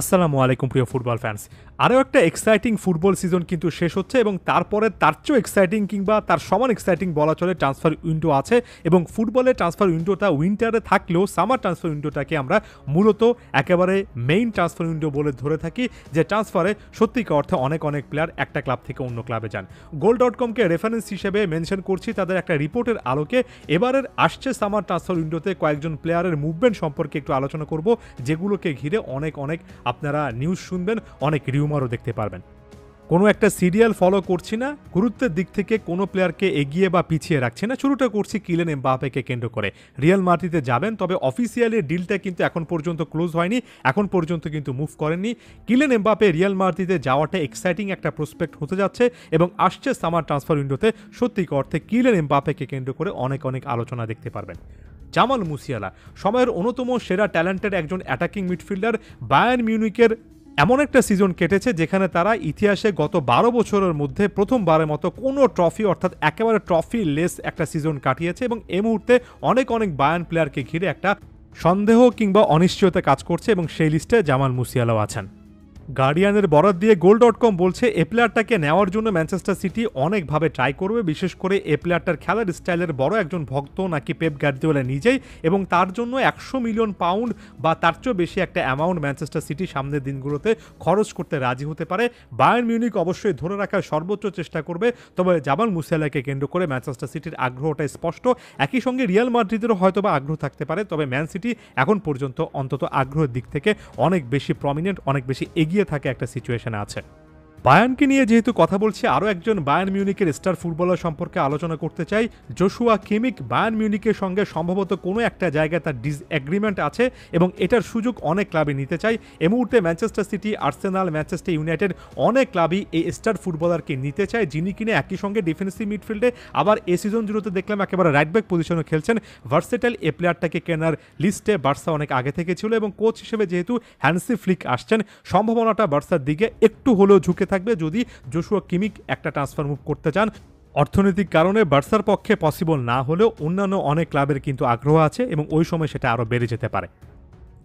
আসসালামু আলাইকুম প্রিয় ফুটবল ফ্যান্স। আরও একটা এক্সাইটিং ফুটবল সিজন কিন্তু শেষ হচ্ছে এবং তারপরে তার চেয়েও এক্সাইটিং কিংবা তার সমান এক্সাইটিং বলা চলে ট্রান্সফার উইন্ডো আছে এবং ফুটবলের ট্রান্সফার উইন্ডোটা উইন্টারে থাকলেও সামার ট্রান্সফার উইন্ডোটাকে আমরা মূলত একেবারে মেইন ট্রান্সফার উইন্ডো বলে ধরে থাকি, যে ট্রান্সফারে সত্যিকার অর্থে অনেক প্লেয়ার একটা ক্লাব থেকে অন্য ক্লাবে যান। গোল.কমকে রেফারেন্স হিসেবে মেনশন করছি তাদের একটা রিপোর্টের আলোকে। এবারের আসছে সামার ট্রান্সফার উইন্ডোতে কয়েকজন প্লেয়ারের মুভমেন্ট সম্পর্কে একটু আলোচনা করব, যেগুলোকে ঘিরে অনেক আপনারা নিউজ শুনবেন, অনেক রিউমারও দেখতে পারবেন। কোনো একটা সিরিয়াল ফলো করছি না, গুরুত্বের দিক থেকে কোনো প্লেয়ারকে এগিয়ে বা পিছিয়ে রাখছি না। শুরুটা করছি কিলিয়ান এমবাপ্পেকে কেন্দ্র করে। রিয়াল মাদ্রিদে যাবেন, তবে অফিসিয়ালি ডিলটা কিন্তু এখন পর্যন্ত ক্লোজ হয়নি, এখন পর্যন্ত কিন্তু মুভ করেননি। কিলিয়ান এমবাপ্পে রিয়াল মাদ্রিদে যাওয়াটা এক্সাইটিং একটা প্রসপেক্ট হতে যাচ্ছে এবং আসছে সামার ট্রান্সফার উইন্ডোতে সত্যিকার অর্থে কিলিয়ান এমবাপ্পেকে কেন্দ্র করে অনেক আলোচনা দেখতে পারবেন। জামাল মুসিয়ালা সময়ের অন্যতম সেরা ট্যালেন্টেড একজন অ্যাটাকিং মিডফিল্ডার। বায়ার্ন মিউনিকের এমন একটা সিজন কেটেছে যেখানে তারা ইতিহাসে গত 12 বছরের মধ্যে প্রথমবারের মতো কোনো ট্রফি অর্থাৎ একেবারে ট্রফি লেস একটা সিজন কাটিয়েছে এবং এই মুহূর্তে অনেক বায়ার্ন প্লেয়ারকে ঘিরে একটা সন্দেহ কিংবা অনিশ্চয়তা কাজ করছে এবং সেই লিস্টে জামাল মুসিয়ালাও আছেন। গার্ডিয়ানের বরাত দিয়ে গোল.কম বলছে এ প্লেয়ারটাকে নেওয়ার জন্য ম্যানচেস্টার সিটি অনেকভাবে ট্রাই করবে, বিশেষ করে এ প্লেয়ারটার খেলার স্টাইলের বড় একজন ভক্ত নাকি পেপ গার্দিওলা নিজেই, এবং তার জন্য 100 মিলিয়ন পাউন্ড বা তার চেয়েও বেশি একটা অ্যামাউন্ট ম্যানচেস্টার সিটি সামনের দিনগুলোতে খরচ করতে রাজি হতে পারে। বায়ার্ন মিউনিক অবশ্যই ধরে রাখার সর্বোচ্চ চেষ্টা করবে, তবে জামাল মুসিয়ালাকে কেন্দ্র করে ম্যানচেস্টার সিটির আগ্রহটা স্পষ্ট। একই সঙ্গে রিয়াল মাদ্রিদেরও হয়তোবা আগ্রহ থাকতে পারে, তবে ম্যান সিটি এখন পর্যন্ত অন্তত আগ্রহের দিক থেকে অনেক বেশি প্রমিনেন্ট, অনেক বেশি এগিয়ে থাকে একটা সিচুয়েশনে আছে। বায়ার্নকে নিয়ে যেহেতু কথা বলছি, আরও একজন বায়ার্ন মিউনিকের স্টার ফুটবলার সম্পর্কে আলোচনা করতে চাই, জোশুয়া কিমিক। বায়ার্ন মিউনিকের সঙ্গে সম্ভবত কোনো একটা জায়গায় তার ডিসএগ্রিমেন্ট আছে এবং এটার সুযোগ অনেক ক্লাবে নিতে চাই। এই মুহূর্তে Manchester city, Arsenal, Manchester United অনেক ক্লাবই এই স্টার ফুটবলারকে নিতে চায়, যিনি কিনে একই সঙ্গে ডিফেন্সিভ মিডফিল্ডে আবার এই সিজন জুড়েতে দেখলাম একেবারে রাইট ব্যাক পজিশনে খেলছেন। ভার্সেটাইল এ প্লেয়ারটাকে কেনার লিস্টে বার্সা অনেক আগে থেকে ছিল এবং কোচ হিসেবে যেহেতু হ্যান্সি ফ্লিক আসছেন, সম্ভাবনাটা বার্সার দিকে একটু হলেও ঝুঁকে থাকবে যদি জোশুয়া কিমিক একটা ট্রান্সফার মুভ করতে চান। অর্থনৈতিক কারণে বার্সার পক্ষে পসিবল না হলেও অন্যান্য অনেক ক্লাবের কিন্তু আগ্রহ আছে এবং ওই সময় সেটা আরও বেড়ে যেতে পারে।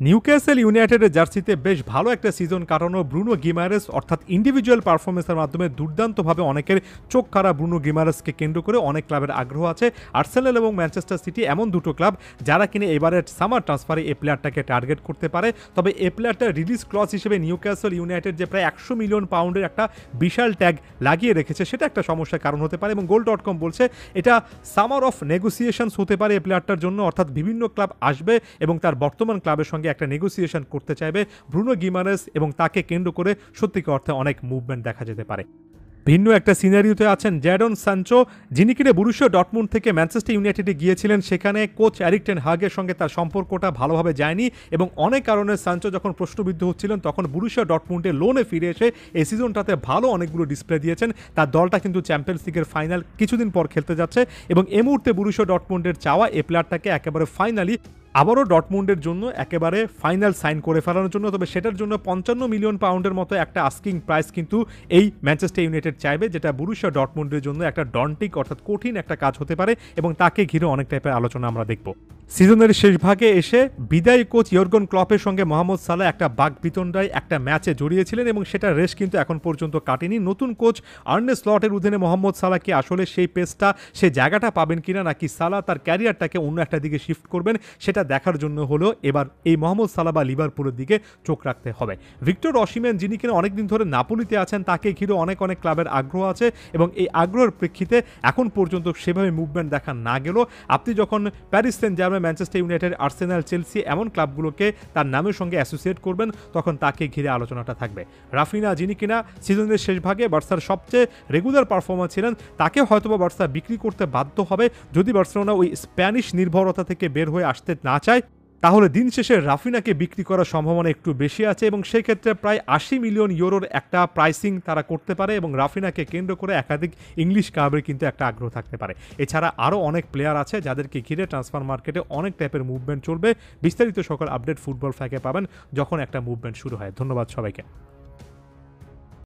নিউক্যাসল ইউনাইটেডের জার্সিতে বেশ ভালো একটা সিজন কাটানো ব্রুনো গিমারেস, অর্থাৎ ইন্ডিভিজুয়াল পারফরমেন্সের মাধ্যমে দুর্দান্তভাবে অনেকের চোখ কাড়া ব্রুনো গিমারেসকে কেন্দ্র করে অনেক ক্লাবের আগ্রহ আছে। আর্সেনাল এবং ম্যানচেস্টার সিটি এমন দুটো ক্লাব যারা কিনে এবারের সামার ট্রান্সফারে এই প্লেয়ারটাকে টার্গেট করতে পারে। তবে এই প্লেয়ারটা রিলিজ ক্লজ হিসেবে নিউক্যাসল ইউনাইটেড যে প্রায় 100 মিলিয়ন পাউন্ডের একটা বিশাল ট্যাগ লাগিয়ে রেখেছে, সেটা একটা সমস্যার কারণ হতে পারে এবং গোল.কম বলছে এটা সামার অফ নেগোসিয়েশনস হতে পারে এই প্লেয়ারটার জন্য, অর্থাৎ বিভিন্ন ক্লাব আসবে এবং তার বর্তমান ক্লাবের সঙ্গে একটা নেগোসিয়েশন করতে চাইবে ব্রুনো গিমারেস এবং তাকে কেন্দ্র করে সত্যিকার অর্থে অনেক মুভমেন্ট দেখা যেতে পারে। ভিন্ন একটা সিনারিওতে আছেন জ্যাডন সানচো, যিনি কিনে বরুশিয়া ডর্টমুন্ড থেকে ম্যানচেস্টার ইউনাইটেডে গিয়েছিলেন। সেখানে কোচ এরিক টেন হাগের সঙ্গে তার সম্পর্কটা ভালোভাবে যায়নি এবং অনেক কারণে সানচো যখন প্রশ্নবিদ্ধ হচ্ছিলেন তখন বরুশিয়া ডর্টমুন্ডে লোনে ফিরে এসে এই সিজনটাতে ভালো অনেকগুলো ডিসপ্লে দিয়েছেন। তার দলটা কিন্তু চ্যাম্পিয়ন্স লিগের ফাইনাল কিছুদিন পর খেলতে যাচ্ছে এবং এই মুহূর্তে বরুশিয়া ডর্টমুন্ডের চাওয়া এই প্লেয়ারটাকে একেবারে ফাইনালি আবারও ডর্টমুন্ডের জন্য একেবারে ফাইনাল সাইন করে ফেলানোর জন্য। তবে সেটার জন্য 55 মিলিয়ন পাউন্ডের মতো একটা আস্কিং প্রাইস কিন্তু এই ম্যানচেস্টার ইউনাইটেড চাইবে, যেটা বরুশিয়া ডর্টমুন্ডের জন্য একটা ডন্টিক অর্থাৎ কঠিন একটা কাজ হতে পারে এবং তাকে ঘিরে অনেক টাইপের আলোচনা আমরা দেখব। সিজনের শেষ ভাগে এসে বিদায়ী কোচ ইয়র্গন ক্লপের সঙ্গে মোহাম্মদ সালাহ একটা বাকবিতণ্ডায় একটা ম্যাচে জড়িয়েছিলেন এবং সেটা রেশ কিন্তু এখন পর্যন্ত কাটেনি। নতুন কোচ আর্নে স্লটের অধীনে মোহাম্মদ সালাহকে আসলে সেই পেসটা, সেই জায়গাটা পাবেন কিনা, নাকি সালাহ তার ক্যারিয়ারটাকে অন্য একটা দিকে শিফট করবেন, সেটা দেখার জন্য হলো এবার এই মোহাম্মদ সালাহ বা লিভারপুলের দিকে চোখ রাখতে হবে। ভিক্টর অসিমেন, যিনি কিনা অনেকদিন ধরে নাপোলিতে আছেন, তাকে ঘিরে অনেক ক্লাবের আগ্রহ আছে এবং এই আগ্রহের প্রেক্ষিতে এখন পর্যন্ত সেভাবে মুভমেন্ট দেখা না গেলেও আপনি যখন Paris Saint Germain, Manchester United, Arsenal, Chelsea এমন ক্লাবগুলোকে তার নামের সঙ্গে অ্যাসোসিয়েট করবেন, তখন তাকে ঘিরে আলোচনাটা থাকবে। রাফিনা, যিনি কিনা সিজনের শেষ ভাগে বার্সার সবচেয়ে রেগুলার পারফর্মার ছিলেন, তাকে হয়তোবা বার্সা বিক্রি করতে বাধ্য হবে যদি বার্সেলোনা ওই স্প্যানিশ নির্ভরতা থেকে বের হয়ে আসতে না চায়। তাহলে দিন শেষে রাফিনাকে বিক্রি করার সম্ভাবনা একটু বেশি আছে এবং সেই ক্ষেত্রে প্রায় 80 মিলিয়ন ইউরোর একটা প্রাইসিং তারা করতে পারে এবং রাফিনাকে কেন্দ্র করে একাধিক ইংলিশ ক্লাবের কিন্তু একটা আগ্রহ থাকতে পারে। এছাড়া আরও অনেক প্লেয়ার আছে যাদেরকে ঘিরে ট্রান্সফার মার্কেটে অনেক টাইপের মুভমেন্ট চলবে। বিস্তারিত সকল আপডেট ফুটবল ফ্যাকে পাবেন যখন একটা মুভমেন্ট শুরু হয়। ধন্যবাদ সবাইকে।